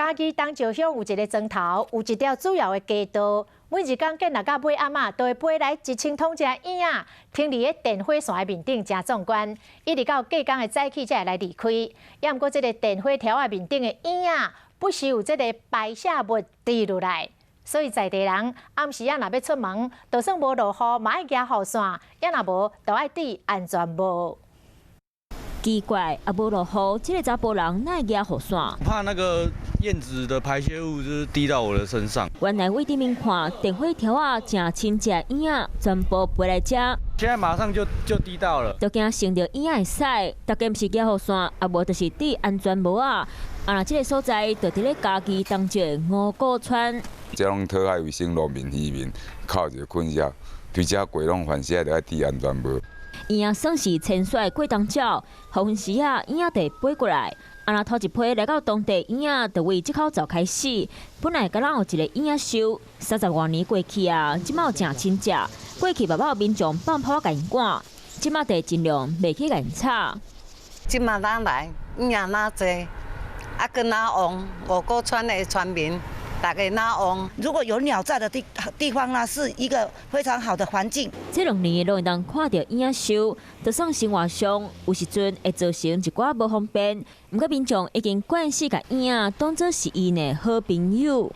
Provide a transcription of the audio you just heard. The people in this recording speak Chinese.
嘉义东石乡有一个庄头，有一条主要的街道，每日工建立到尾暗啊，都会飞来1000桶只婴仔停伫个电火线的面顶，真壮观。一直到过工的早起才会来离开。也毋过，这个电火条啊面顶的婴仔，不时有这个白色物滴落来，所以在地人暗时啊，若要出门，就算无落雨，嘛爱行雨伞，也若无，就爱戴安全帽。 奇怪，啊无落雨，这个查甫人哪会举雨伞？怕那个燕子的排泄物就是滴到我的身上。原来为地面看电火条啊，正亲只婴仔全部飞来遮。现在马上就滴到了，就惊伤到婴仔会使，大家毋是举雨伞，啊无就是戴安全帽啊。啊，那这个所在就伫咧嘉义东石五股村。这种讨海卫生路面里面靠一个困舍，对遮过拢凡事都要戴安全帽。 婴仔算是牵甩过冬鸟，雨昏时啊，婴仔就飞过来。啊，那头一批来到当地，婴仔就为这口罩开始。本来敢若有一个婴仔收，30多年过去啊，即马有正亲只。过去爸爸民众放炮甲因赶，即马得尽量袂去甲因吵。即马哪来，婴仔哪济，啊，跟哪旺五股村的村民。 大家哪旺？如果有鸟在的地方呢，是一个非常好的环境。这2年都会当看到婴仔收，就算生活上有时阵会造成一寡无方便。不过民众已经惯势，甲婴仔当作是因的好朋友。